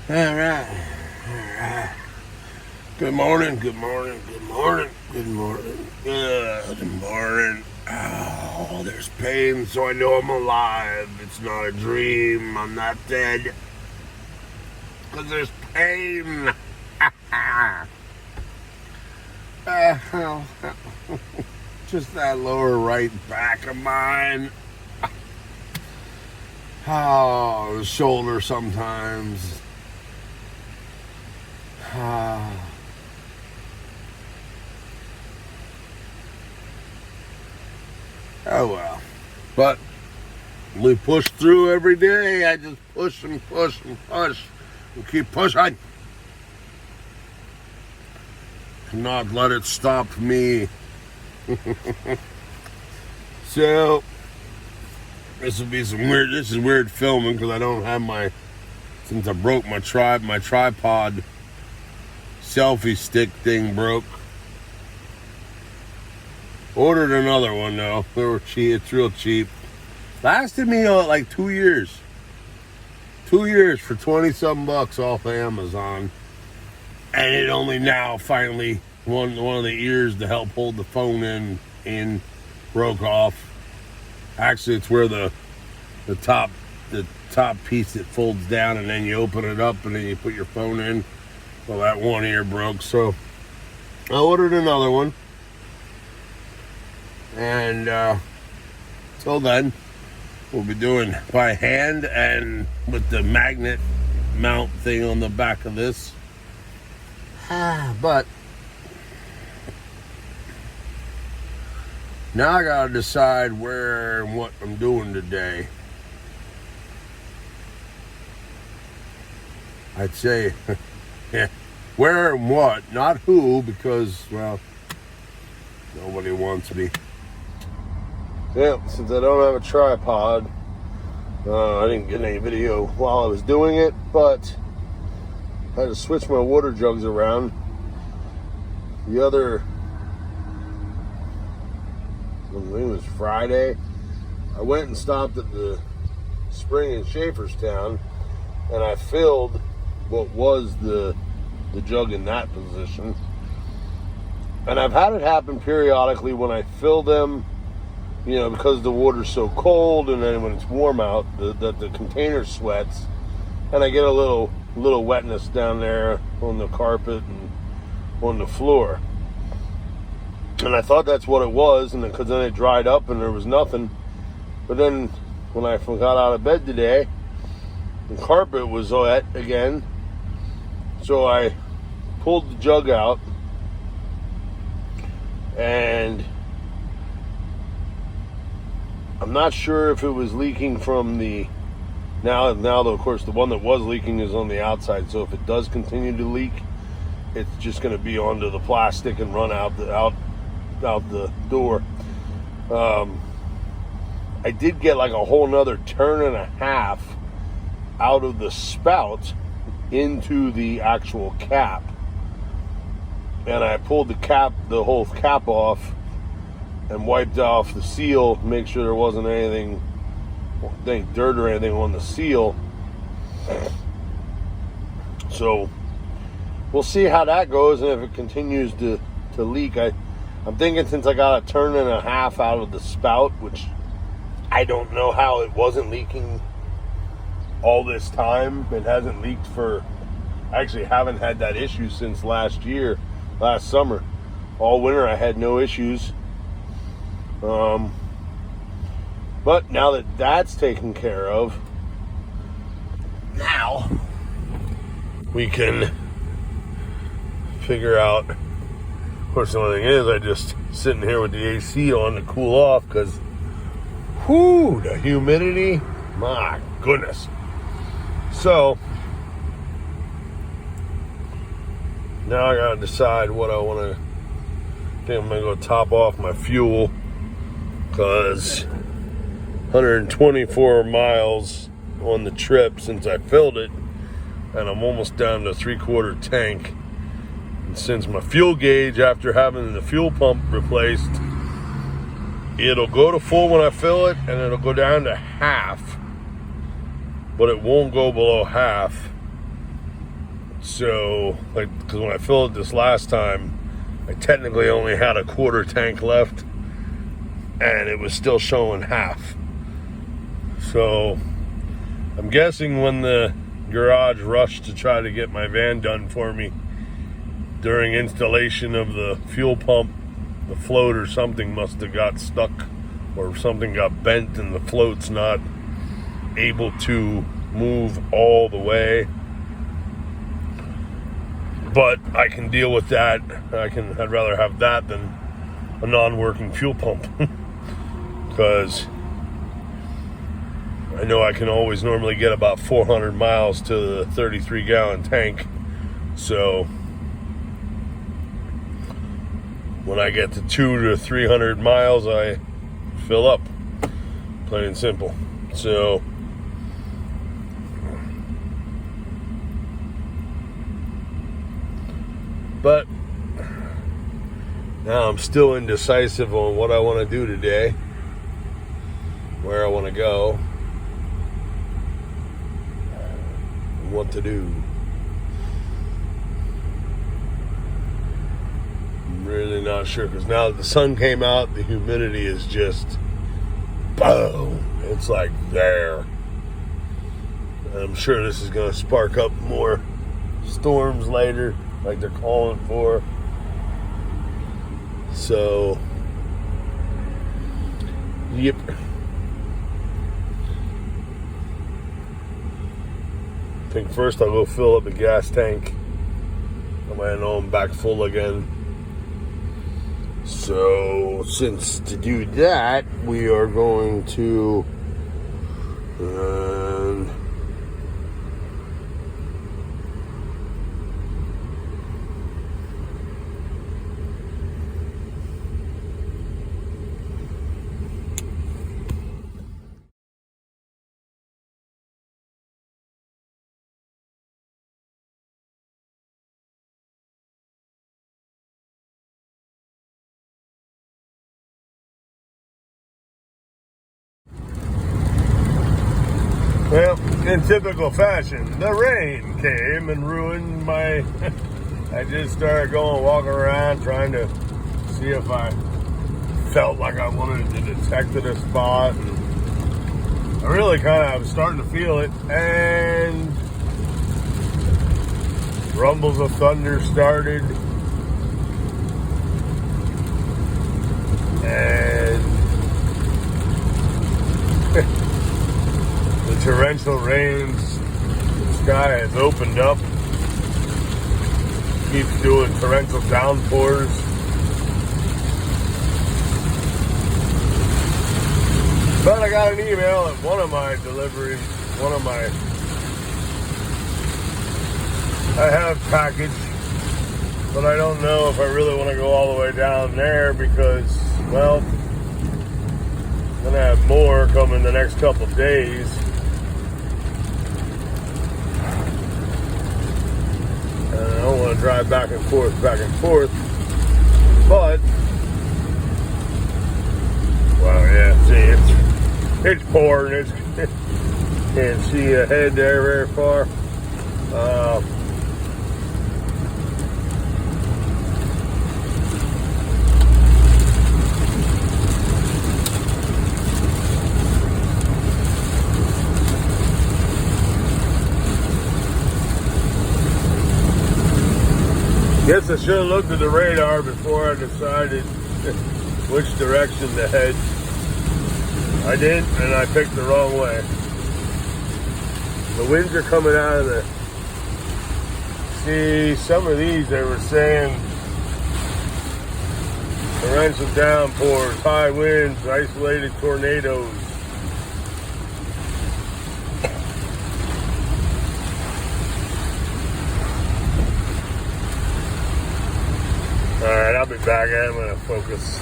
All right. All right. Good morning. Good morning. Good morning. Good morning. Good morning. Oh, there's pain, so I know I'm alive. It's not a dream. I'm not dead. Because there's pain. Just that lower right back of mine. Oh, the shoulder sometimes. Oh well. But we push through every day. I just push and push and push and keep pushing. Not let it stop me. So this will be this is weird filming because I don't have since I broke my tripod selfie stick thing broke. Ordered another one though. They were cheap. It's real cheap. Lasted me like 2 years. 2 years for 20-something bucks off of Amazon. And it only now finally one of the ears to help hold the phone in broke off. Actually, it's where the top piece that folds down and then you open it up and then you put your phone in. Well, that one ear broke, so I ordered another one. And till then, we'll be doing by hand and with the magnet mount thing on the back of this. But now I gotta decide where and what I'm doing today. I'd say where and what, not who, because, well, nobody wants me. Yeah, since I don't have a tripod, I didn't get any video while I was doing it, but I had to switch my water jugs around. The other, I think it was Friday, I went and stopped at the spring in Schaeferstown, and I filled what was the jug in that position. And I've had it happen periodically when I fill them, because the water's so cold, and then when it's warm out, the container sweats, and I get a little wetness down there on the carpet and on the floor. And I thought that's what it was, and because then it dried up and there was nothing. But then when I got out of bed today, the carpet was wet again. So I pulled the jug out, and I'm not sure if it was leaking from now of course the one that was leaking is on the outside, so if it does continue to leak, it's just going to be onto the plastic and run out the door. I did get like a whole nother turn and a half out of the spout into the actual cap, and I pulled the whole cap off and wiped off the seal, make sure there wasn't any dirt or anything on the seal. So we'll see how that goes, and if it continues to leak. I'm thinking since I got a turn and a half out of the spout, which I don't know how it wasn't leaking all this time. It hasn't leaked I actually haven't had that issue since last summer. All winter I had no issues. But now that that's taken care of, now we can figure out. Of course, the only thing is, I just sitting here with the AC on to cool off because, the humidity, my goodness. So now I gotta decide what I want to. I think I'm gonna go top off my fuel because 124 miles on the trip since I filled it, and I'm almost down to 3/4 tank. And since my fuel gauge, after having the fuel pump replaced, it'll go to full when I fill it, and it'll go down to half, but it won't go below half. So, like, because when I filled this last time, I technically only had a quarter tank left, and it was still showing half. So, I'm guessing when the garage rushed to try to get my van done for me during installation of the fuel pump, the float or something must have got stuck, or something got bent and the float's not able to move all the way. But I can deal with that. I'd rather have that than a non-working fuel pump. Because I know I can always normally get about 400 miles to the 33-gallon tank. So when I get to 200 to 300 miles, I fill up. Plain and simple. So but now I'm still indecisive on what I want to do today, where I want to go, and what to do. I'm really not sure, because now that the sun came out, the humidity is just boom. It's like there. And I'm sure this is going to spark up more storms later, like they're calling for. So, yep. I think first I'll go fill up the gas tank. I know I'm back full again. So, since to do that, we are going to well, in typical fashion, the rain came and ruined my... I just started walking around, trying to see if I felt like I wanted to detect a spot. And I really I was starting to feel it, and rumbles of thunder started. And the torrential rains, the sky has opened up, keeps doing torrential downpours. But I got an email at one of my deliveries, I have package, but I don't know if I really want to go all the way down there because, well, I'm going to have more coming the next couple of days. And I don't want to drive back and forth, but, well, yeah, see, it's pouring, can't see ahead there very far. Guess I should have looked at the radar before I decided which direction to head. I did, and I picked the wrong way. The winds are coming out of the... See, some of these, they were saying torrential downpours, high winds, isolated tornadoes. Alright, I'll be back. I'm going to focus.